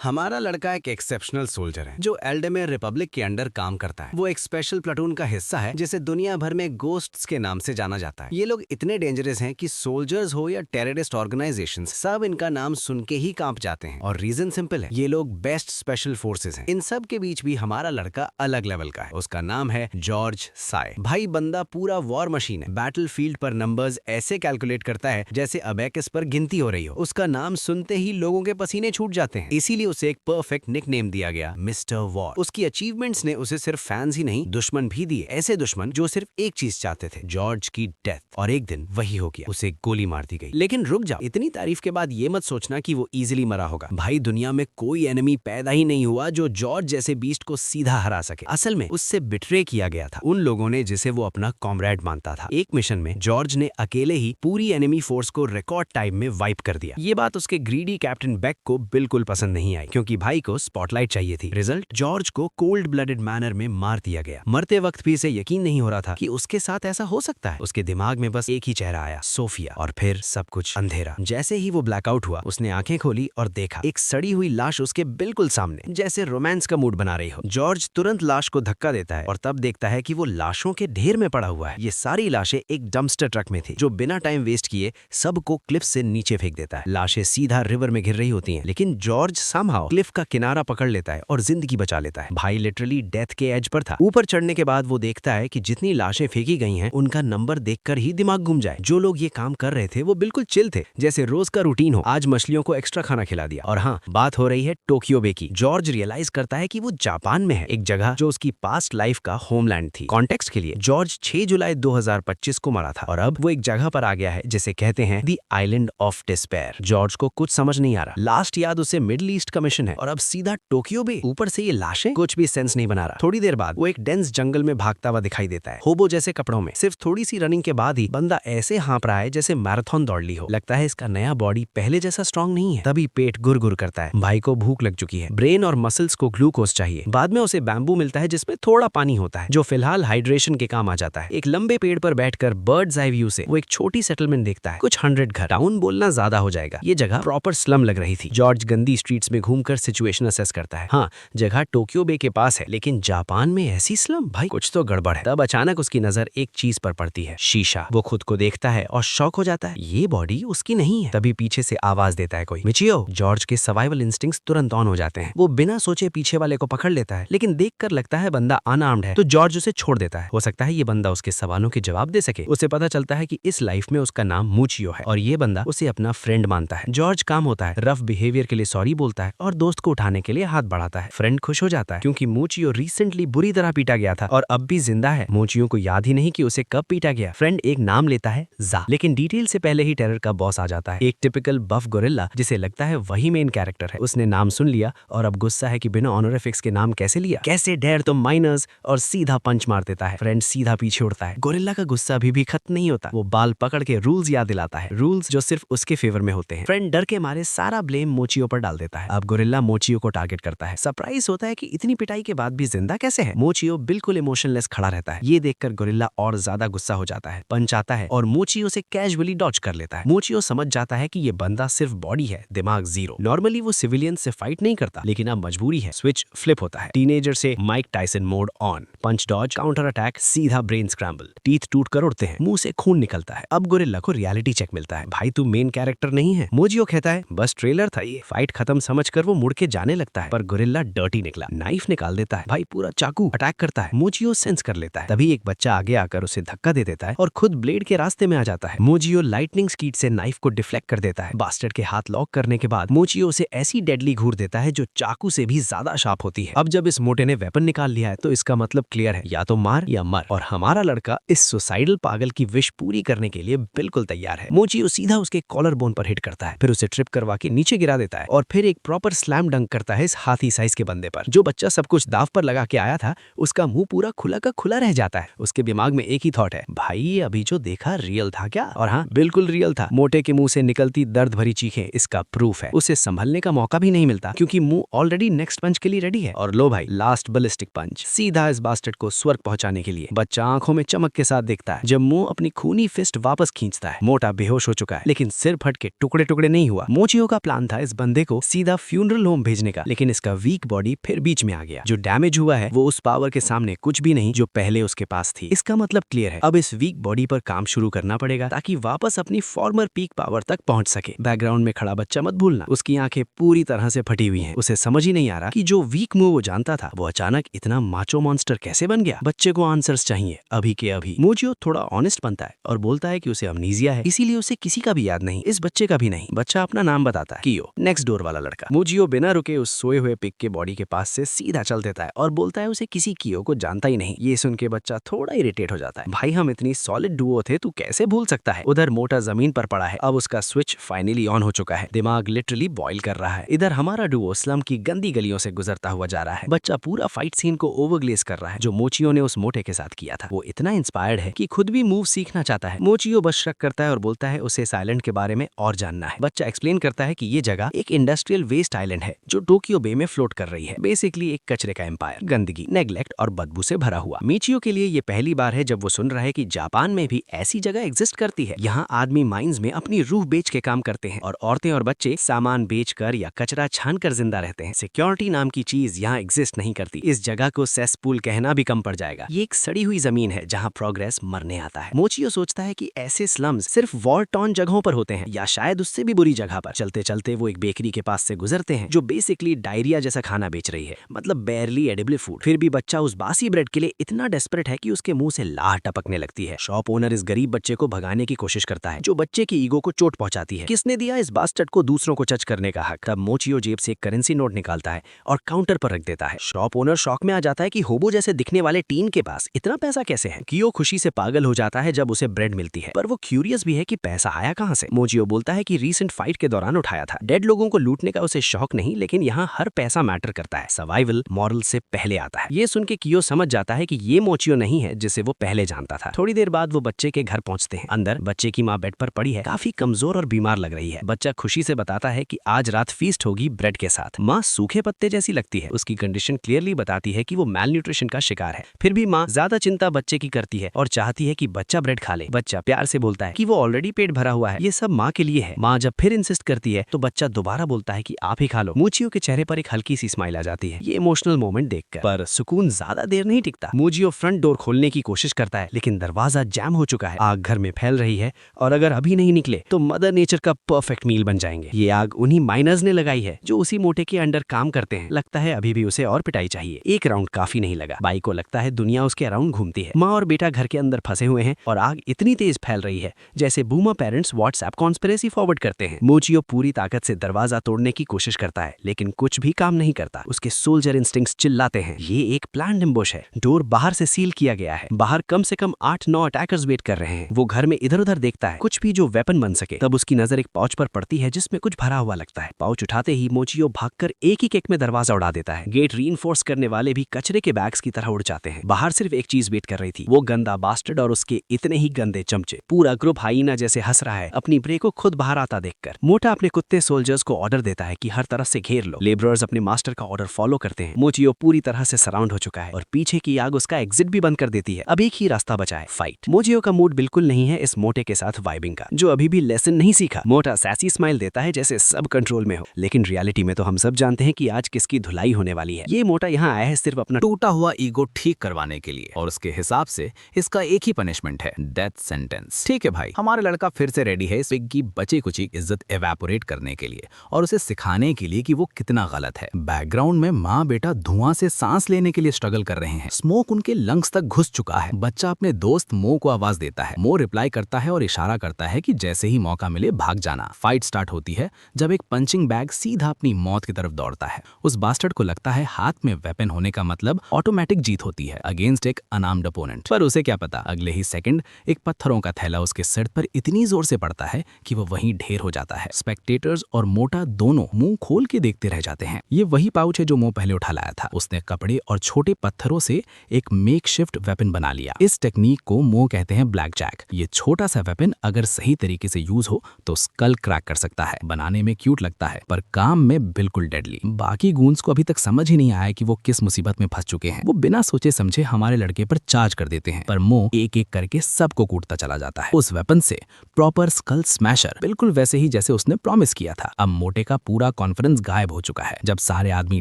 हमारा लड़का एक एक्सेप्शनल सोल्जर है जो एल्डेमेर रिपब्लिक के अंडर काम करता है। वो एक स्पेशल प्लाटून का हिस्सा है जिसे दुनिया भर में गोस्ट्स के नाम से जाना जाता है। ये लोग इतने डेंजरस हैं कि सोल्जर्स हो या टेररिस्ट ऑर्गेनाइजेशंस, सब इनका नाम सुन के ही कांप जाते हैं। और रीजन सिंपल है, ये लोग बेस्ट स्पेशल फोर्सेस हैं। इन सब के बीच भी हमारा लड़का अलग लेवल का है। उसका नाम है जॉर्ज साय। भाई बंदा पूरा वॉर मशीन है। बैटल फील्ड पर नंबर्स ऐसे कैलकुलेट करता है जैसे अबेकस पर गिनती हो रही हो। उसका नाम सुनते ही लोगों के पसीने छूट जाते हैं। इसीलिए उसे एक परफेक्ट निकनेम दिया गया, मिस्टर वॉर। उसकी अचीवमेंट्स ने उसे सिर्फ फैंस ही नहीं, दुश्मन भी दिए। ऐसे दुश्मन जो सिर्फ एक चीज चाहते थे, जॉर्ज की डेथ। और एक दिन वही हो गया, उसे गोली मार दी गई। लेकिन रुक जाओ, इतनी तारीफ के बाद ये मत सोचना कि वो इजीली मरा होगा। भाई दुनिया में कोई एनिमी पैदा ही नहीं हुआ जो जॉर्ज जैसे बीस्ट को सीधा हरा सके। असल में उससे बिट्रे किया गया था उन लोगों ने जिसे वो अपना कॉमरेड मानता था। एक मिशन में जॉर्ज ने अकेले ही पूरी एनिमी फोर्स को रिकॉर्ड टाइम में वाइप कर दिया। ये बात उसके ग्रीडी कैप्टन बेक को बिल्कुल पसंद नहीं आई, क्योंकि भाई को स्पॉटलाइट चाहिए थी। रिजल्ट, जॉर्ज को कोल्ड ब्लडेड मैनर में मार दिया गया। मरते वक्त भी इसे यकीन नहीं हो रहा था कि उसके साथ ऐसा हो सकता है। उसके दिमाग में बस एक ही चेहरा आया, सोफिया। और फिर सब कुछ अंधेरा। जैसे ही वो ब्लैकआउट हुआ, उसने आंखें खोली और देखा एक सड़ी हुई लाश उसके बिल्कुल सामने, जैसे रोमांस का मूड बना रही हो। जॉर्ज तुरंत लाश को धक्का देता है और तब देखता है कि वो लाशों के ढेर में पड़ा हुआ है। ये सारी लाशें एक डंपस्टर ट्रक में थी, जो बिना टाइम वेस्ट किए सबको क्लिफ से नीचे फेंक देता है। लाशें सीधा रिवर में गिर रही होती हैं, लेकिन जॉर्ज समहाउ क्लिफ का किनारा पकड़ लेता है और जिंदगी बचा लेता है। भाई लिटरली डेथ के एज पर था। ऊपर चढ़ने के बाद वो देखता है कि जितनी लाशें फेंकी गई हैं, उनका नंबर देखकर ही दिमाग घूम जाए। जो लोग ये काम कर रहे थे वो बिल्कुल चिल थे, जैसे रोज का रूटीन हो। आज मछलियों को एक्स्ट्रा खाना खिला दिया। और हाँ, बात हो रही है टोक्यो बे की। जॉर्ज रियलाइज करता है कि वो जापान में है, एक जगह जो उसकी पास्ट लाइफ का होमलैंड थी। कॉन्टेक्स्ट के लिए, जॉर्ज 6 जुलाई 2025 को मरा था और अब वो एक जगह पर आ गया है जिसे कहते हैं the island of despair. George को कुछ समझ नहीं आ रहा। लास्ट याद उसे मिडिल ईस्ट का मिशन है और अब सीधा टोक्यो बे, ऊपर से ये लाशें, कुछ भी सेंस नहीं बना रहा। थोड़ी देर बाद वो एक डेंस जंगल में भागता हुआ दिखाई देता है, होबो जैसे कपड़ों में। सिर्फ थोड़ी सी रनिंग के बाद ही बंदा ऐसे हाँप रहा है जैसे मैराथन दौड़ ली हो। लगता है इसका नया बॉडी पहले जैसा स्ट्रांग नहीं है। तभी पेट गुर गुर करता है। भाई को भूख लग चुकी है। ब्रेन और मसल्स को ग्लूकोज चाहिए। बाद में उसे बैम्बू मिलता है जिसमें थोड़ा पानी होता है, जो फिलहाल हाइड्रेशन के काम आ जाता है। एक लंबे पेड़ पर बैठकर बर्ड्स आई व्यू से वो एक छोटी सेटलमेंट देखता है। कुछ 100 घर। टाउन बोलना ज्यादा हो जाएगा, ये जगह प्रॉपर स्लम लग रही थी। जॉर्ज गंदी स्ट्रीट्स में घूमकर सिचुएशन असेस करता है। हाँ, जगह टोक्यो बे के पास है, लेकिन जापान में ऐसी स्लम? भाई कुछ तो गड़बड़ है। तब अचानक उसकी नजर एक चीज पर पड़ती है, शीशा। वो खुद को देखता है और शॉक हो जाता है, ये बॉडी उसकी नहीं है। तभी पीछे से आवाज देता है कोई, मिचियो। जॉर्ज के सर्वाइवल इंस्टिंक्ट्स तुरंत ऑन हो जाते हैं। वो बिना सोचे पीछे वाले को पकड़ लेता है, लेकिन देखकर लगता है बंदा अनआर्म्ड है, तो जॉर्ज उसे छोड़ देता है। हो सकता है ये बंदा उसके सवालों के जवाब दे सके। उसे पता चलता है कि इस लाइफ में उसका नाम मूचियो है और ये बंदा उसे अपना फ्रेंड मानता है। जॉर्ज काम होता है, रफ बिहेवियर के लिए सॉरी बोलता है और दोस्त को उठाने के लिए हाथ बढ़ाता है। फ्रेंड खुश हो जाता है क्योंकि मूचियो रिसेंटली बुरी तरह पीटा गया था और अब भी जिंदा है। मूचियो को याद ही नहीं कि उसे कब पीटा गया। फ्रेंड एक नाम लेता है, जा, लेकिन डिटेल से पहले ही टेरर का बॉस आ जाता है, एक टिपिकल बफ गोरिल्ला जिसे लगता है वही मेन कैरेक्टर है। उसने नाम सुन लिया और अब गुस्सा है कि बिना ऑनरिफिक्स के नाम कैसे लिया, कैसे डेयर तुम माइनर्स, और सीधा पंच मार देता है। फ्रेंड सीधा पीछे उड़ता है। गोरिल्ला का गुस्सा अभी भी खत्म नहीं होता। वो बाल पकड़ के रूल्स याद दिलाता है, रूल्स जो सिर्फ उसके फेवर में होते हैं। फ्रेंड डर के मारे सारा ब्लेम मोचियो पर डाल देता है। अब गोरिल्ला मोचियो को टारगेट करता है। सरप्राइज होता है कि इतनी पिटाई के बाद भी जिंदा कैसे है। मोचियो बिल्कुल इमोशनलेस खड़ा रहता है। ये देखकर गोरिल्ला और ज्यादा गुस्सा हो जाता है, पंच आता है और मोचियो से कैजुअली डॉज कर लेता है। मोचियो समझ जाता है कि ये बंदा सिर्फ बॉडी है, दिमाग जीरो। नॉर्मली वो सिविलियन से फाइट नहीं करता, लेकिन अब मजबूरी है। स्विच फ्लिप होता है, टीनेजर से Mike Tyson mode on. Punch dodge, counter attack, सीधा ब्रेन स्क्रैम्बल। टीथ टूट कर उड़ते हैं, मुंह से खून निकलता है। अब गोरिल्ला को रियलिटी चेक मिलता है, भाई तू मेन कैरेक्टर नहीं है। मोचियो कहता है बस ट्रेलर था ये। फाइट खत्म समझकर वो मुड़ के जाने लगता है, पर गोरिल्ला डर्टी निकला, नाइफ निकाल देता है। भाई पूरा चाकू अटैक करता है। मोचियो सेंस कर लेता है। तभी एक बच्चा आगे आकर उसे धक्का दे देता है और खुद ब्लेड के रास्ते में आ जाता है। मोचियो लाइटनिंग स्पीड से नाइफ को डिफ्लेक्ट कर देता है। बास्टर्ड के हाथ लॉक करने के बाद मोचियो उसे ऐसी डेडली घूर देता है जो चाकू से भी ज्यादा शार्प होती है। अब जब इस मोटे ने वेपन निकाल लिया है तो इसका मतलब क्लियर है, या तो मार या मर। और हमारा लड़का इस सुसाइडल पागल की विश पूरी करने के लिए बिल्कुल तैयार है। मोचियो सीधा उसके कॉलर बोन पर हिट करता है, फिर उसे ट्रिप करवा के नीचे गिरा देता है और फिर एक प्रॉपर स्लैम डंक करता है इस हाथी साइज के बंदे पर। जो बच्चा सब कुछ दाव पर लगा के आया था, उसका मुंह पूरा खुला का खुला रह जाता है। उसके दिमाग में एक ही थॉट है, भाई अभी जो देखा रियल था क्या? और हाँ, बिल्कुल रियल था। मोटे के मुंह से निकलती दर्द भरी चीखें इसका प्रूफ है। उसे संभलने का मौका भी नहीं मिलता क्योंकि मुंह ऑलरेडी नेक्स्ट पंच के लिए रेडी है। और लो भाई, लास्ट बलिस्टिक पंच सीधा इस बास्टर्ड को स्वर्ग पहुंचाने के लिए। बच्चा आंखों में चमक के साथ देखता है जब मुंह अपनी खूनी फिस्ट वापस खींचता है। मोटा बेहोश हो चुका है, लेकिन सिर फट के टुकड़े टुकड़े नहीं हुआ। मोचियो का प्लान था इस बंदे को सीधा फ्यूनरल होम भेजने का, लेकिन इसका वीक बॉडी फिर बीच में आ गया। जो डैमेज हुआ है वो उस पावर के सामने कुछ भी नहीं जो पहले उसके पास थी। इसका मतलब क्लियर है, अब इस वीक बॉडी पर काम शुरू करना पड़ेगा ताकि वापस अपनी फॉर्मर पीक पावर तक पहुंच सके। बैकग्राउंड में खड़ा बच्चा मत भूलना, उसकी आंखें पूरी तरह से फटी हुई हैं। उसे समझ ही नहीं आ रहा कि जो वीक मूव वो जानता था वो अचानक इतना माचो मॉन्स्टर कैसे बन गया। बच्चे को आंसर्स चाहिए अभी के अभी। मोजियो थोड़ा ऑनेस्ट बनता है और बोलता है कि उसे अमनीजिया है, इसीलिए उसे किसी का भी याद नहीं, इस बच्चे का भी नहीं। बच्चा अपना नाम बताता है, कियो, नेक्स्ट डोर वाला लड़का। मोजियो बिना रुके उस सोए हुए पिग के बॉडी के पास से सीधा चल देता है और बोलता है उसे किसी कियो को जानता ही नहीं। ये सुन के बच्चा थोड़ा इरिटेट हो जाता है, भाई हम इतनी सॉलिड डुओ थे, तू कैसे भूल सकता है। उधर मोटा जमीन पर पड़ा है, अब उसका स्विच फाइनली ऑन हो चुका है, दिमाग लिटरली बॉईल कर रहा है। इधर हमारा डुओ स्लम की गंदी गलियों से गुजरता हुआ जा रहा है। बच्चा पूरा फाइट सीन को ओवरग्लेज कर रहा है जो मोचियो ने उस मोटे के साथ किया था। वो इतना इंस्पायर्ड है कि खुद भी मूव सीखना चाहता है। मोचियो बस शक करता है और बोलता है उसे इस आइलैंड के बारे में और जानना है। बच्चा एक्सप्लेन करता है कि ये जगह एक इंडस्ट्रियल वेस्ट आइलैंड है जो टोक्यो बे में फ्लोट कर रही है। बेसिकली एक कचरे का एम्पायर, गंदगी, नेग्लेक्ट और बदबू से भरा हुआ। मिचियो के लिए ये पहली बार है जब वो सुन रहा है कि जापान में भी ऐसी जगह एग्जिस्ट करती है। यहाँ आदमी माइंस में अपनी रूह बेच के काम करते हैं और औरतें और बच्चे सामान बेचकर या कचरा छानकर जिंदा रहते हैं। सिक्योरिटी नाम की चीज यहाँ एग्जिस्ट नहीं करती। इस जगह को सेसपूल कहना भी कम पड़ जाएगा। ये एक सड़ी हुई जमीन है जहाँ प्रोग्रेस मरने आता है। मोचियो सोचता है कि ऐसे स्लम्स सिर्फ वॉर टॉन जगहों पर होते हैं या शायद उससे भी बुरी जगह पर। चलते चलते वो एक बेकरी के पास से गुजरते हैं जो बेसिकली डायरिया जैसा खाना बेच रही है, मतलब बेयरली एडिबल फूड। फिर भी बच्चा उस बासी ब्रेड के लिए इतना डेस्परेट है कि उसके मुंह से लाह टपकने लगती है। शॉप ओनर इस गरीब बच्चे को भगाने की कोशिश करता है जो बच्चे की ईगो को चोट पहुंचाती है। किसने दिया इस बास्टर्ड को दूसरों को जज करने का हक? तब मोचियो जेब से एक करेंसी नोट निकालता है और काउंटर पर रख देता है। शॉप ओनर शॉक में आ जाता है कि होबो जैसे दिखने वाले टीन के पास इतना पैसा कैसे है। कियो खुशी से पागल हो जाता है जब उसे ब्रेड मिलती है, पर वो क्यूरियस भी है कि पैसा आया कहां से। मोचियो बोलता है कि रीसेंट फाइट के दौरान उठाया था। डेड लोगों को लूटने का उसे शौक नहीं, लेकिन यहाँ हर पैसा मैटर करता है। सर्वाइवल मॉरल से पहले आता है। ये सुन के कियो समझ जाता है कि ये मोचियो नहीं है जिसे वो पहले जानता था। थोड़ी देर बाद वो बच्चे के घर पहुंचते हैं। अंदर बच्चे की माँ बेड पर पड़ी है, काफी कमजोर और बीमार लग रही है। बच्चा खुशी से बताता है कि आज रात फीस्ट होगी ब्रेड के साथ। माँ सूखे पत्ते जैसी लगती है। उसकी कंडीशन क्लियरली बताती है कि वो मैल न्यूट्रिशन का शिकार है। फिर भी माँ ज्यादा चिंता बच्चे की करती है और चाहती है कि बच्चा ब्रेड खा ले। बच्चा प्यार से बोलता है कि वो ऑलरेडी पेट भरा हुआ है, ये सब माँ के लिए है। माँ जब फिर इंसिस्ट करती है तो बच्चा दोबारा बोलता है कि आप ही खा लो। मोचियो के चेहरे पर एक हल्की सी स्माइल आ जाती है, ये इमोशनल मोमेंट देखकर। पर सुकून ज्यादा देर नहीं टिकता। मोचियो फ्रंट डोर खोलने की कोशिश करता है लेकिन दरवाजा जैम हो चुका है। आग घर में फैल रही है और अगर अभी नहीं निकले तो मदर नेचर का परफेक्ट मील बन जाएंगे। ये आग उन्हीं माइनर्स ने लगाई है जो उसी मोटे के अंडर काम करते हैं। लगता है अभी भी उसे और पिटाई चाहिए। एक राउंड काफी नहीं लगा। बाई को लगता है दुनिया उसके अराउंड घूमती है। माँ और बेटा घर के अंदर फंसे हुए हैं और आग इतनी तेज फैल रही है जैसे boomer parents WhatsApp conspiracy forward करते हैं। मोचियो पूरी ताकत से दरवाजा तोड़ने की कोशिश करता है लेकिन कुछ भी काम नहीं करता। उसके सोल्जर इंस्टिंक्ट्स चिल्लाते हैं, ये एक प्लान्ड एम्बुश है। डोर बाहर से सील किया गया है। बाहर कम से कम 8-9 अटैकर्स वेट कर रहे हैं। वो घर में इधर उधर देखता है, कुछ भी जो वेपन बन सके। तब उसकी नजर एक पाउच पर पड़ती है जिसमें कुछ भरा हुआ लगता है। पाउच उठाते ही मोचियो भागकर एक ही किक में दरवाजा उड़ा देता है। गेट रीइंफोर्स करने वाले भी कचरे के बैग्स की तरह उड़ जाते हैं। बाहर सिर्फ एक चीज वेट कर रही थी, वो गंदा बास्टर्ड और उसके इतने ही गंदे चमचे। पूरा ग्रुप हाइना जैसे हंस रहा है अपनी प्रे को खुद बाहर आता देखकर। मोटा अपने कुत्ते सोल्जर्स को ऑर्डर देता है कि हर तरफ से घेर लो। लेबरर्स अपने मास्टर का ऑर्डर फॉलो करते हैं। मोचियो पूरी तरह से सराउंड हो चुका है और पीछे की आग उसका एग्जिट भी बंद कर देती है। अब एक ही रास्ता बचा है, फाइट। मोचियो का मूड बिल्कुल नहीं है इस मोटे के साथ वाइबिंग का, जो अभी भी लेसन नहीं सीखा। मोटा सैसी स्माइल देता है जैसे सब कंट्रोल में हो, लेकिन रियलिटी में तो हम सब जानते हैं कि आज किसकी धुलाई होने वाली है। ये मोटा यहाँ आया है सिर्फ अपना टूटा हुआ ईगो ठीक करवाने के लिए, और उसके हिसाब से इसका एक ही पनिशमेंट है, डेथ सेंटेंस। ठीक है भाई, हमारा लड़का फिर से रेडी है इस पिग की बची कुची इज्जत एवेपोरेट करने के लिए और उसे सिखाने के लिए कि वो कितना गलत है। बैकग्राउंड में माँ बेटा धुआं से सांस लेने के लिए स्ट्रगल कर रहे हैं। स्मोक उनके लंग्स तक घुस चुका है। बच्चा अपने दोस्त मो को आवाज देता है। मो रिप्लाई करता है और इशारा करता है कि जैसे ही मौका मिले भाग जाना। फाइट स्टार्ट होती है जब एक पंचिंग बैग सीधा अपनी मौत की तरफ दौड़ता है। उस बास्टर्ड को लगता है हाथ में वेपन होने का मतलब ऑटोमेटिक जीत होती है अगेंस्ट एक अनआर्म्ड अपोनेंट। पर उसे क्या पता, अगले ही सेकंड एक पत्थरों का थैला उसके सिर पर इतनी जोर से पड़ता है कि वो वहीं ढेर हो जाता है। स्पेक्टेटर्स और मोटा दोनों मुंह खोल के देखते रह जाते हैं। ये वही पाउच है जो मो पहले उठा लाया था। उसने कपड़े और छोटे पत्थरों से एक मेकशिफ्ट वेपन बना लिया। इस टेक्निक को मो कहते हैं ब्लैक जैक। ये छोटा सा वेपन अगर सही तरीके से यूज हो तो स्कल क्रैक कर सकता है। बनाने में क्यूट लगता है पर काम में बिल्कुल डेडली। बाकी गूंस को अभी तक समझ ही नहीं आया कि वो किस मुसीबत में फंस चुके हैं। वो बिना सोचे समझे हमारे लड़के पर चार्ज कर देते हैं, पर मो एक एक करके सबको कूटता चला जाता है। उस वेपन से प्रॉपर स्कल स्मैशर, बिल्कुल वैसे ही जैसे उसने प्रॉमिस किया था। अब मोटे का पूरा कॉन्फिडेंस गायब हो चुका है। जब सारे आदमी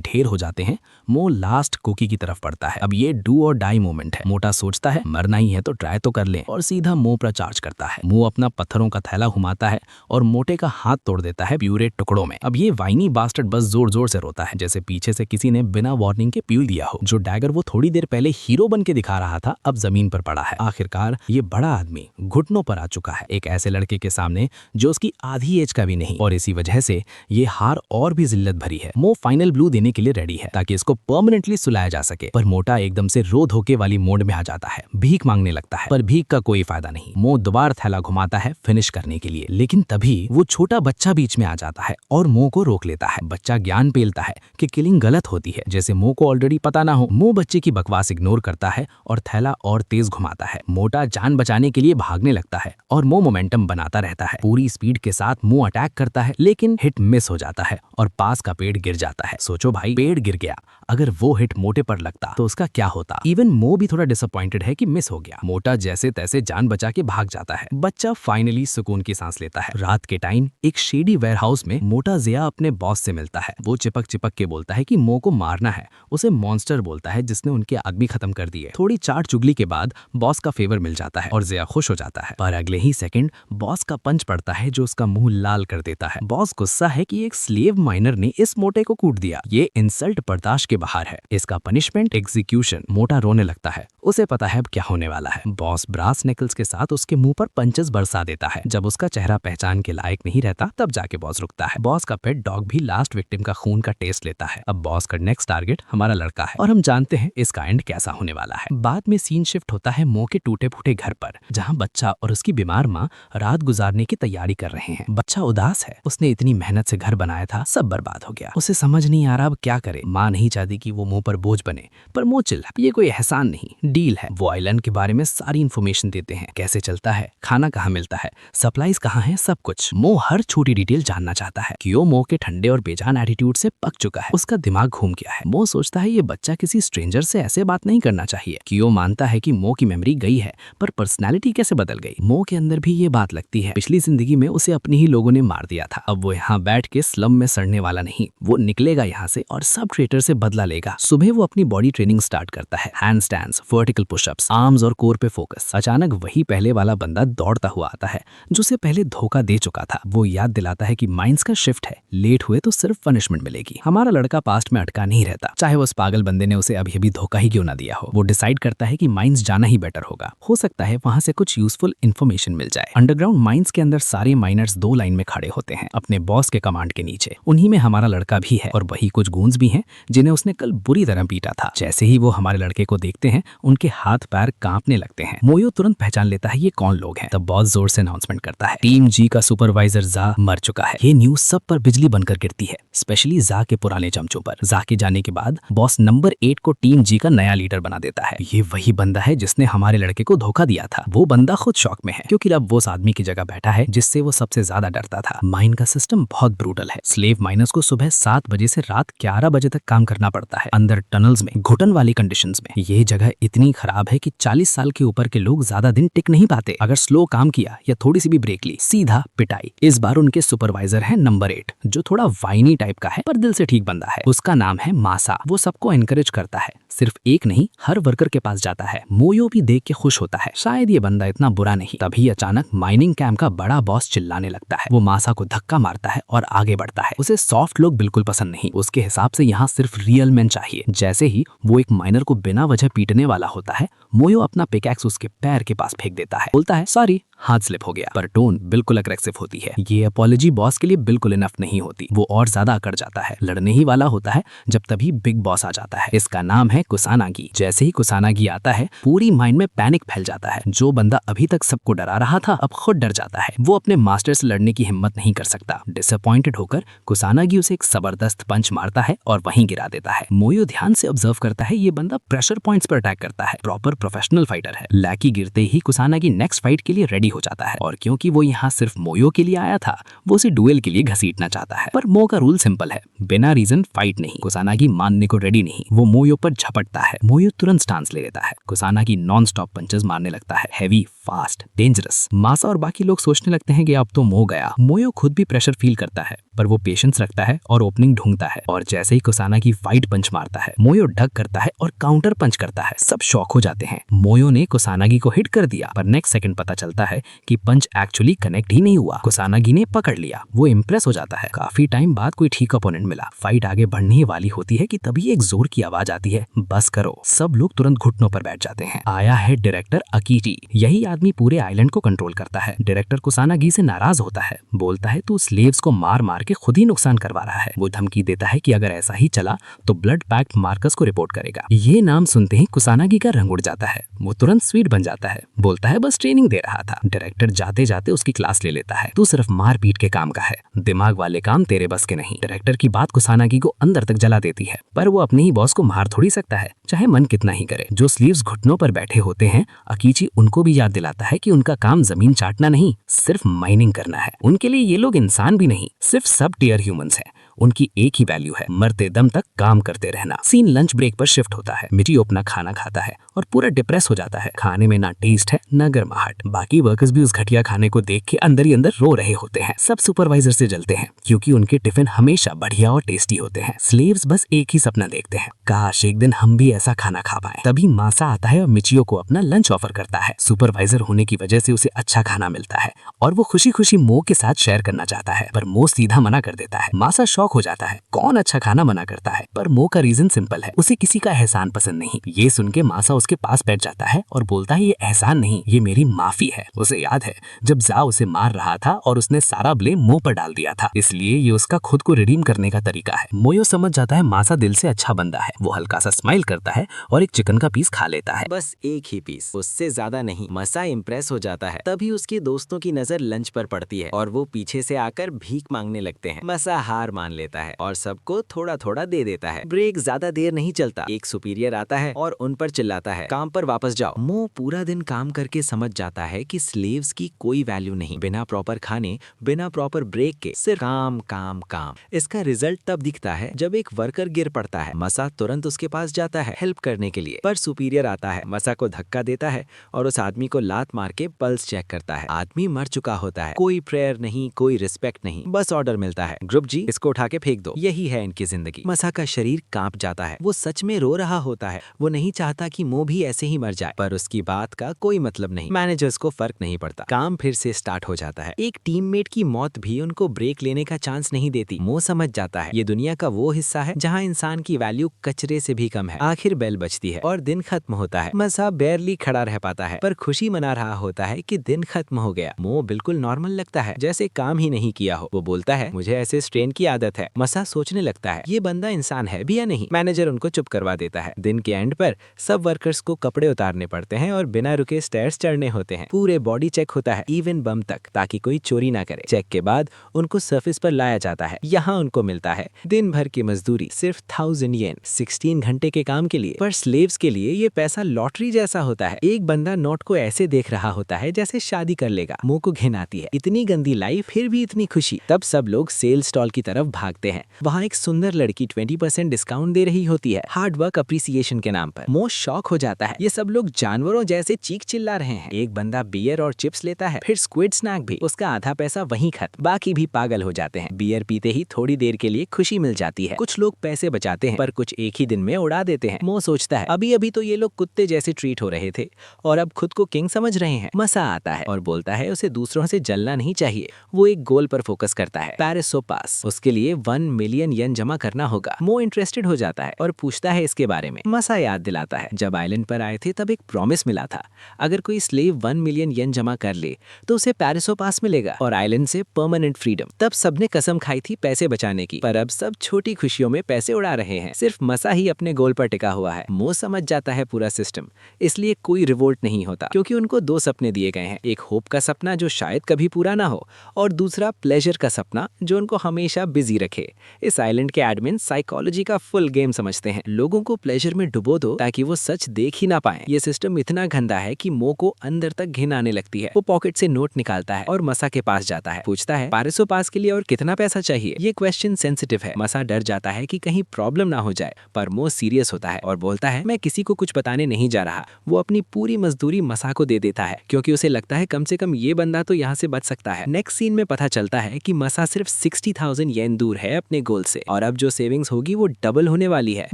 ढेर हो जाते हैं, मो लास्ट कुकी की तरफ बढ़ता है। अब ये डू और डाई मोमेंट है। मोटा सोचता है मरना ही है तो ट्राई तो कर लें, और सीधा मो पर चार्ज करता है। मो अपना पत्थरों का थैला घुमाता है और मोटे का हाथ तोड़ देता है प्यूरे टुकड़ों में। अब ये वाइनी बास्टर्ड बस जोर जोर से रोता है, जैसे पीछे से किसी ने बिना वार्निंग के पील दिया हो। जो डैगर वो थोड़ी देर पहले हीरो बन के दिखा रहा था, अब जमीन पर पड़ा है। आखिरकार ये बड़ा आदमी घुटनों पर आ चुका है, एक ऐसे लड़के के सामने जो उसकी आधी एज का भी नहीं, और इसी वजह से ये हार और भी जिल्लत भरी है। मो फाइनल ब्लू देने के लिए रेडी है ताकि इसको परमानेंटली सुलाया जा सके, पर मोटा एकदम से रो धोके वाली मोड में आ जाता है, भीख मांगने लगता है। पर भीख का कोई फायदा नहीं। मो दोबारा थैला घुमाता है फिनिश करने के लिए, लेकिन तभी वो छोटा बच्चा बीच में आ जाता है और मो को रोक लेता है। बच्चा ज्ञान पेलता है कि किलिंग गलत होती है, जैसे मो को ऑलरेडी पता ना हो। मो बच्चे की बकवास इग्नोर करता है और थैला और तेज घुमाता है। मोटा जान बचाने के लिए भागने लगता है और मो मोमेंटम बनाता रहता है। पूरी स्पीड के साथ मो अटैक करता है, लेकिन हिट मिस हो जाता है और पास का पेड़ गिर जाता है। सोचो भाई, पेड़ गिर गया, अगर वो हिट मोटे पर लगता तो उसका क्या होता। इवन मो भी थोड़ा डिसअपॉइंटेड है कि मिस हो गया। मोटा जैसे तैसे जान बचा के भाग जाता है। बच्चा फाइनली सुकून की सांस लेता है। रात के टाइम एक शेडी वेयरहाउस में मोटा जिया अपने बॉस से मिलता है। वो चिपक चिपक के बोलता है कि मो को मारना है। उसे मॉन्स्टर बोलता है जिसने उनके आदमी खत्म कर दिए। थोड़ी चाट चुगली के बाद बॉस का फेवर मिल जाता है और जिया खुश हो जाता है, पर अगले ही सेकंड बॉस का पंच पड़ता है जो उसका मुंह लाल कर देता है। बॉस गुस्सा है कि एक स्लेव माइनर ने इस मोटे को कूट दिया। ये इंसल्ट बर्दाश्त के बाहर है। इसका पनिशमेंट एग्जीक्यूशन। मोटा रोने लगता है, उसे पता है अब क्या होने वाला है। बॉस ब्रास नेकल्स के साथ उसके मुंह पर पंचेस बरसा देता है। जब उसका चेहरा पहचान के लायक नहीं रहता, तब जाके बॉस रुकता है। बॉस का पेट डॉग भी लास्ट विक्टिम का खून का टेस्ट लेता है। अब बॉस का नेक्स्ट टारगेट हमारा लड़का है और हम जानते हैं इसका एंड कैसा होने वाला है। बाद में सीन शिफ्ट होता है मो के टूटे फूटे घर पर, जहाँ बच्चा और उसकी बीमार माँ रात गुजारने की तैयारी कर रहे हैं। बच्चा उदास है, उसने इतनी मेहनत से घर बनाया था, सब बर्बाद हो गया। उसे समझ नहीं आ रहा अब क्या करे। माँ नहीं चाहती कि वो मुंह पर बोझ बने, पर मो चिल्ला, ये कोई एहसान नहीं, डील है। वो आइलैंड के बारे में सारी इन्फॉर्मेशन देते हैं, कैसे चलता है, खाना कहाँ मिलता है, सप्लाईज कहाँ है, सब कुछ। मो हर छोटी डिटेल जानना चाहता है। क्यों मो के ठंडे और बेजान एटीट्यूड से पक चुका है, उसका दिमाग घूम गया है। मो सोचता है ये बच्चा किसी स्ट्रेंजर से ऐसे बात नहीं करना चाहिए। क्यों मानता है कि मो की मेमोरी गई है, पर पर्सनैलिटी कैसे बदल गई। मो के अंदर भी ये बात लगती है, पिछली जिंदगी में उसे अपने ही लोगों ने मार दिया था। अब वो यहाँ बैठ के स्लम में सड़ने वाला नहीं, वो निकलेगा यहाँ से और सब ट्रेटर से बदला लेगा। सुबह वो अपनी बॉडी ट्रेनिंग स्टार्ट करता है, hand stands, vertical pushups, arms और कोर पे फोकस। अचानक वही पहले वाला बंदा दौड़ता हुआ आता है जो उसे पहले धोखा दे चुका था। वो याद दिलाता है कि माइंड्स का शिफ्ट है, लेट हुए तो सिर्फ पनिशमेंट मिलेगी। हमारा लड़का पास्ट में अटका नहीं रहता, चाहे उस पागल बंदे ने उसे अभी धोखा ही क्यों ना दिया हो। वो डिसाइड करता है कि माइंस जाना ही बेटर होगा। हो सकता है वहां से कुछ यूजफुल इन्फॉर्मेशन मिल जाए। अंडरग्राउंड माइंस के अंदर सारे माइनर्स दो लाइन में खड़े होते हैं, अपने बॉस के कमांड के नीचे। उन्हीं में हमारा लड़का भी है और वही कुछ गूंज भी हैं जिन्हें उसने कल बुरी तरह पीटा था। जैसे ही वो हमारे लड़के को देखते हैं, उनके हाथ पैर कांपने लगते हैं। मोयो तुरंत पहचान लेता है ये कौन लोग हैं। तब बॉस जोर से अनाउंसमेंट करता है, टीम जी का सुपरवाइजर जा मर चुका है। ये न्यूज सब पर बिजली बनकर गिरती है, स्पेशली जा के पुराने चमचों पर। जा के जाने के बाद बॉस नंबर 8 को टीम जी का नया लीडर बना देता है। ये वही बंदा है जिसने हमारे लड़के को धोखा दिया था। वो बंदा खुद शॉक में है क्योंकि अब वो उस आदमी की जगह बैठा है जिससे वो सबसे ज्यादा डरता था। माइन का सिस्टम बहुत ब्रूटल है। स्लेव माइनर्स को सुबह 7 बजे से रात 11 बजे तक काम करना पड़ता है, अंदर टनल्स में, घुटन वाली कंडीशंस में। ये जगह इतनी खराब है कि 40 साल के ऊपर के लोग ज्यादा दिन टिक नहीं पाते। अगर स्लो काम किया या थोड़ी सी भी ब्रेक ली, सीधा पिटाई। इस बार उनके सुपरवाइजर है नंबर 8, जो थोड़ा वाइनी टाइप का है पर दिल से ठीक बंदा है। उसका नाम है मासा। वो सबको एनकरेज करता है, सिर्फ एक नहीं हर वर्कर के पास जाता है। मोयो भी देख के खुश होता है, शायद ये बंदा इतना बुरा नहीं। तभी अचानक माइनिंग कैंप का बड़ा बॉस चिल्लाने लगता है। वो मासा को धक्का मारता है और आगे बढ़ता है। उसे सॉफ्ट लोग बिल्कुल पसंद नहीं, उसके हिसाब से यहाँ सिर्फ रियल मैन चाहिए। जैसे ही वो एक माइनर को बिना वजह पीटने वाला होता है, मोयो अपना पिकैक्स उसके पैर के पास फेंक देता है, बोलता है सॉरी, हाथ स्लिप हो गया। पर टोन बिल्कुल अग्रेसिव होती है। ये अपॉलॉजी बॉस के लिए बिल्कुल इनफ नहीं होती। वो और ज्यादा अकड़ जाता है, लड़ने ही वाला होता है जब तभी बिग बॉस आ जाता है। इसका नाम है कुसानागी। जैसे ही कुसानागी आता है, पूरी माइंड में पैनिक फैल जाता है। जो बंदा अभी तक सबको डरा रहा था, अब खुद डर जाता है। वो अपने मास्टर से लड़ने की हिम्मत नहीं कर सकता। डिसअपॉइंटेड होकर कुसानागी उसे एक जबरदस्त पंच मारता है और वहीं गिरा देता है। मोयो ध्यान से ऑब्जर्व करता है, ये बंदा प्रेशर पॉइंट्स पर अटैक करता है, प्रॉपर प्रोफेशनल फाइटर है। लैकी गिरते ही कुसानागी नेक्स्ट फाइट के लिए रेडी रेडी हो जाता है, और क्योंकि वो यहाँ सिर्फ मोयो के लिए आया था, वो उसे डुएल के लिए घसीटना चाहता है। पर मो का रूल सिंपल है, बिना रीजन फाइट नहीं। कुसानागी मानने को रेडी नहीं, वो मोयो पर झपटता है। मोयो तुरंत स्टांस ले लेता है। कुसानागी नॉन स्टॉप पंचेस मारने लगता है, हैवी, फास्ट, डेंजरस। मासा और बाकी लोग सोचने लगते हैं कि अब तो मो गया। मोयो खुद भी प्रेशर फील करता है, पर वो पेशेंस रखता है और ओपनिंग ढूंढता है। और जैसे ही कुसानागी वाइड पंच मारता है, मोयो डक करता है और काउंटर पंच करता है। सब शॉक हो जाते हैं, मोयो ने कुसानागी को हिट कर दिया। पर नेक्स्ट सेकंड पता चलता है कि पंच एक्चुअली कनेक्ट ही नहीं हुआ। कुसानागी ने पकड़ लिया। वो इंप्रेस हो जाता है। काफी टाइम बाद कोई ठीक अपोनेंट मिला। फाइट आगे बढ़ने ही वाली होती है कि तभी एक जोर की आवाज आती है, बस करो। सब लोग तुरंत घुटनों पर बैठ जाते हैं। आया है डायरेक्टर अकीची। यही आदमी पूरे आइलैंड को कंट्रोल करता है। डायरेक्टर कुसानागी से नाराज होता है, बोलता है तू स्लेव्स को मार मार के खुद ही नुकसान करवा रहा है। वो धमकी देता है कि अगर ऐसा ही चला तो ब्लड पैक्ट मार्कस को रिपोर्ट करेगा। ये नाम सुनते ही कुसानागी का रंग उड़ जाता है। वो तुरंत स्वीट बन जाता है, बोलता है बस ट्रेनिंग दे रहा था। डायरेक्टर जाते जाते उसकी क्लास ले लेता है, तू सिर्फ मार पीट के काम का है, दिमाग वाले काम तेरे बस के नहीं। डायरेक्टर की बात कुसानागी को अंदर तक जला देती है, पर वो अपने ही बॉस को मार थोड़ी सकता है, चाहे मन कितना ही करे। जो स्लीव्स घुटनों पर बैठे होते हैं, अकीची उनको भी याद दिलाता है कि उनका काम जमीन चाटना नहीं, सिर्फ माइनिंग करना है। उनके लिए ये लोग इंसान भी नहीं, सिर्फ सब टियर ह्यूमंस हैं। उनकी एक ही वैल्यू है, मरते दम तक काम करते रहना। सीन लंच ब्रेक पर शिफ्ट होता है। मिचियो अपना खाना खाता है और पूरा डिप्रेस हो जाता है। खाने में ना टेस्ट है ना गर्माहट। बाकी वर्कर्स भी उस घटिया खाने को देख के अंदर ही अंदर रो रहे होते हैं। सब सुपरवाइजर से जलते हैं, क्योंकि उनके टिफिन हमेशा बढ़िया और टेस्टी होते हैं। स्लेव्स बस एक ही सपना देखते हैं, काश एक दिन हम भी ऐसा खाना खा पाए। तभी मासा आता है और मिचियो को अपना लंच ऑफर करता है। सुपरवाइजर होने की वजह से उसे अच्छा खाना मिलता है और वो खुशी खुशी मो के साथ शेयर करना चाहता है, पर मो सीधा मना कर देता है। मासा शॉक हो जाता है, कौन अच्छा खाना मना करता है। पर मो का रीजन सिंपल है, उसे किसी का एहसान पसंद नहीं। ये सुन के मासा उसके पास बैठ जाता है और बोलता है ये एहसान नहीं, ये मेरी माफी है। उसे याद है जब जा उसे मार रहा था और उसने सारा ब्लेम मो पर डाल दिया था, इसलिए ये उसका खुद को रिडीम करने का तरीका है। मोयो समझ जाता है मासा दिल से अच्छा बंदा है। वो हल्का सा स्माइल करता है और एक चिकन का पीस खा लेता है, बस एक ही पीस, उससे ज्यादा नहीं। मसा इम्प्रेस हो जाता है। तभी उसके दोस्तों की नजर लंच पर पड़ती है और वो पीछे से आकर भीख मांगने लगते हैं। मसा हार मान लेता है और सबको थोड़ा थोड़ा दे देता है। ब्रेक ज्यादा देर नहीं चलता। एक सुपीरियर आता है और उन पर चिल्लाता है, काम पर वापस जाओ। मो पूरा दिन काम करके समझ जाता है कि स्लेव्स की कोई वैल्यू नहीं। बिना प्रॉपर खाने, बिना प्रॉपर ब्रेक के सिर्फ काम काम काम। इसका रिजल्ट तब दिखता है जब एक वर्कर गिर पड़ता है। मसा तुरंत उसके पास जाता है हेल्प करने के लिए, पर सुपीरियर आता है, मसा को धक्का देता है और उस आदमी को लात मार के पल्स चेक करता है। आदमी मर चुका होता है। कोई प्रेयर नहीं, कोई रिस्पेक्ट नहीं, बस ऑर्डर मिलता है, ग्रुप जी इसको उठा के फेंक दो। यही है इनकी जिंदगी। मसा का शरीर कांप जाता है। वो सच में रो रहा होता है। वो नहीं चाहता कि मो भी ऐसे ही मर जाए, पर उसकी बात का कोई मतलब नहीं। मैनेजर्स को फर्क नहीं पड़ता। काम फिर से स्टार्ट हो जाता है। एक टीममेट की मौत भी उनको ब्रेक लेने का चांस नहीं देती। मो समझ जाता है ये दुनिया का वो हिस्सा है जहाँ इंसान की वैल्यू कचरे से भी कम है। आखिर बेल बजती है और दिन खत्म होता है। मसा बेरली खड़ा रह पाता है, पर खुशी मना रहा होता है कि दिन खत्म हो गया। मो बिल्कुल नॉर्मल लगता है, जैसे काम ही नहीं किया हो। वो बोलता है मुझे ऐसे स्ट्रेन की आदत है। मसा सोचने लगता है ये बंदा इंसान है भी या नहीं। मैनेजर उनको चुप करवा देता है। दिन के एंड पर सब वर्कर्स को कपड़े उतारने पड़ते हैं और बिना रुके स्टेयर्स चढ़ने होते हैं। पूरे बॉडी चेक होता है, इवन बम तक, ताकि कोई चोरी ना करे। चेक के बाद उनको सर्फेस पर लाया जाता है। यहाँ उनको मिलता है दिन भर की मजदूरी, सिर्फ 1000 येन, 16 घंटे के काम के लिए। पर स्लेव्स के लिए ये पैसा लॉटरी जैसा होता है। एक बंदा नोट को ऐसे देख रहा होता है जैसे शादी कर लेगा। मुंह को घिन आती है, इतनी गंदी लाइफ फिर भी इतनी खुशी। तब सब लोग सेल स्टॉल की तरफ भागते हैं। वहाँ एक सुंदर लड़की 20% डिस्काउंट दे रही होती है, हार्ड वर्क अप्रिसिएशन के नाम पर। मो शॉक हो जाता है, ये सब लोग जानवरों जैसे चीख चिल्ला रहे हैं। एक बंदा बियर और चिप्स लेता है, फिर स्क्विड स्नैक भी। उसका आधा पैसा वहीं खत्म। बाकी भी पागल हो जाते हैं। बियर पीते ही थोड़ी देर के लिए खुशी मिल जाती है। कुछ लोग पैसे बचाते हैं, पर कुछ एक ही दिन में उड़ा देते हैं। मो सोचता है अभी अभी तो ये लोग कुत्ते जैसे ट्रीट हो रहे थे और अब खुद को किंग समझ रहे हैं। मसा आता है और बोलता है उसे दूसरों से जलना नहीं चाहिए। वो एक गोल पर फोकस करता है, पैरिसो पास। उसके लिए 1 मिलियन येन जमा करना होगा। मो इंटरेस्टेड हो जाता है और पूछता है इसके बारे में। मसा याद दिलाता है जब आइलैंड पर आए थे तब एक प्रॉमिस मिला था, अगर कोई स्लेव 1 मिलियन येन जमा कर ले तो उसे पैरिसो पास मिलेगा और आइलैंड से परमानेंट फ्रीडम। तब सबने कसम खाई थी पैसे बचाने की, पर अब सब छोटी खुशियों में पैसे उड़ा रहे हैं। सिर्फ मसा ही अपने गोल पर टिका हुआ है। मो समझ जाता है पूरा सिस्टम, इसलिए कोई रिवोल्ट नहीं होता, क्योंकि उनको 2 सपने दिए गए हैं। एक होप का सपना जो शायद कभी पूरा ना हो, और दूसरा प्लेजर का सपना जो उनको हमेशा बिजी बिजी रखे। इस आइलैंड के एडमिन साइकोलॉजी का फुल गेम समझते हैं। लोगों को प्लेजर में डुबो दो ताकि वो सच देख ही ना पाए। ये सिस्टम इतना गंदा है कि मो को अंदर तक घिन आने लगती है। वो पॉकेट से नोट निकालता है और मसा के पास जाता है। पूछता है 1200 पास के लिए और कितना पैसा चाहिए। ये क्वेश्चन सेंसिटिव है। मसा डर जाता है कि कहीं प्रॉब्लम ना हो जाए, पर मो सीरियस होता है और बोलता है मैं किसी को कुछ बताने नहीं जा रहा। वो अपनी पूरी मजदूरी मसा को दे देता है क्योंकि उसे लगता है कम से कम ये बंदा तो यहाँ से बच सकता है। नेक्स्ट सीन में पता चलता है कि मसा सिर्फ 60,000 येन दूर है अपने गोल से और अब जो सेविंग्स होगी वो डबल होने वाली है।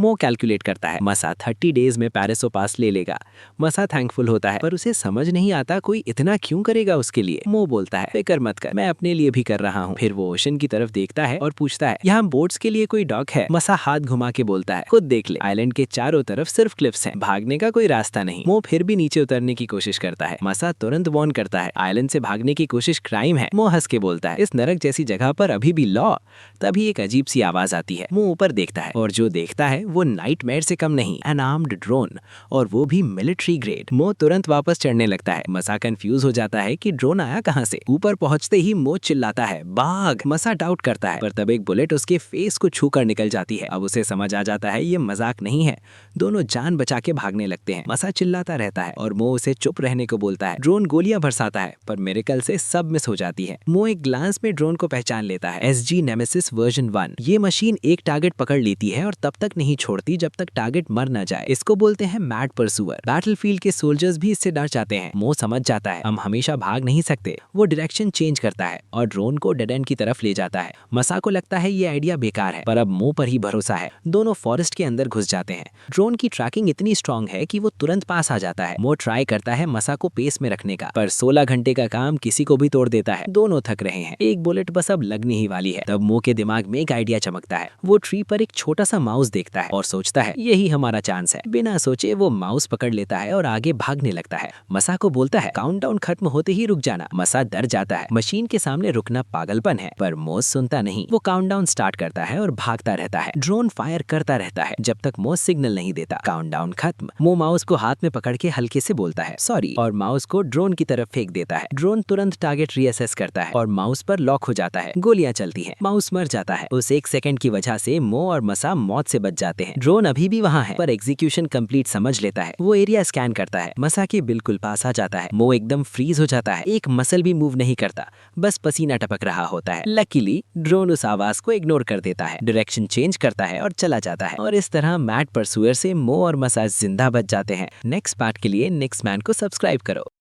मो कैलकुलेट करता है मसा 30 डेज में पैरिस पास ले लेगा। मसा थैंकफुल होता है पर उसे समझ नहीं आता कोई इतना क्यों करेगा उसके लिए। मो बोलता है फिक्र मत कर, मैं अपने लिए भी कर रहा हूँ। फिर वो ओशन की तरफ देखता है और पूछता है यहाँ बोट्स के लिए कोई डॉक है। मसा हाथ घुमा के बोलता है खुद देख ले, आइलैंड के चारों तरफ सिर्फ क्लिफ्स हैं, भागने का कोई रास्ता नहीं। मो फिर भी नीचे उतरने की कोशिश करता है। मसा तुरंत वार्न करता है आइलैंड से भागने की कोशिश क्राइम है। मो हंस के बोलता है इस नरक जैसी जगह पर अभी भी लॉ। तभी एक अजीब सी आवाज आती है। मो ऊपर देखता है और जो देखता है वो नाइटमेयर से कम नहीं, एन आर्म्ड ड्रोन, और वो भी मिलिट्री ग्रेड। मो तुरंत वापस चढ़ने लगता है। मसा कंफ्यूज हो जाता है कि ड्रोन आया कहां से। ऊपर पहुंचते ही मो चिल्लाता है बाघ। मसा डाउट करता है पर तब एक बुलेट उसके फेस को छूकर निकल जाती है। अब उसे समझ आ जाता है ये मजाक नहीं है। दोनों जान बचा के भागने लगते हैं। मसा चिल्लाता रहता है और मो उसे चुप रहने को बोलता है। ड्रोन गोलियां बरसाता है पर मिरेकल से सब मिस हो जाती है। मो एक ग्लांस में ड्रोन को पहचान लेता है, SG नेमेसिस वर्जन 1। ये मशीन एक टारगेट पकड़ लेती है और तब तक नहीं छोड़ती जब तक टारगेट मर न जाए। इसको बोलते हैं मैड परसूअर। बैटलफील्ड के सोल्जर्स भी इससे डर जाते हैं। मो समझ जाता है हम हमेशा भाग नहीं सकते। वो डायरेक्शन चेंज करता है और ड्रोन को डेड एंड की तरफ ले जाता है। मसा को लगता है ये आइडिया बेकार है पर अब मो पर ही भरोसा है। दोनों फॉरेस्ट के अंदर घुस जाते हैं। ड्रोन की ट्रैकिंग इतनी स्ट्रांग है कि वो तुरंत पास आ जाता है। मो ट्राई करता है मसा को पेस में रखने का, पर 16 घंटे का काम किसी को भी तोड़ देता है। दोनों थक रहे हैं। एक बुलेट बस अब लगने ही वाली है। तब मो के दिमाग में एक आइडिया चमकता है। वो ट्री पर एक छोटा सा माउस देखता है और सोचता है यही हमारा चांस है। बिना सोचे वो माउस पकड़ लेता है और आगे भागने लगता है। मसा को बोलता है काउंटडाउन खत्म होते ही रुक जाना। मसा डर जाता है। मशीन के सामने रुकना पागलपन है, पर मो सुनता नहीं। वो काउंटडाउन स्टार्ट करता है और भागता रहता है। ड्रोन फायर करता रहता है जब तक मो सिग्नल नहीं देता। काउंटडाउन खत्म। मो माउस को हाथ में पकड़ के हल्के से बोलता है सॉरी और माउस को ड्रोन की तरफ फेंक देता है। ड्रोन तुरंत टारगेट रीअसेस करता है और माउस पर लॉक हो जाता है। गोलियां चलती हैं। माउस मर जाता है। उस 1 सेकंड की वजह से मो और मसा मौत से बच जाते हैं। ड्रोन अभी भी वहाँ है पर एग्जीक्यूशन कंप्लीट समझ लेता है। वो एरिया स्कैन करता है। मसा के बिल्कुल पास आ जाता है। मो एकदम फ्रीज हो जाता है। एक मसल भी मूव नहीं करता, बस पसीना टपक रहा होता है। लकीली ड्रोन उस आवाज को इग्नोर कर देता है, डायरेक्शन चेंज करता है और चला जाता है। और इस तरह मैड परसूअर से मो और मसा जिंदा बच जाते हैं। नेक्स्ट पार्ट के लिए नेक्स्ट मैन को सब्सक्राइब करो।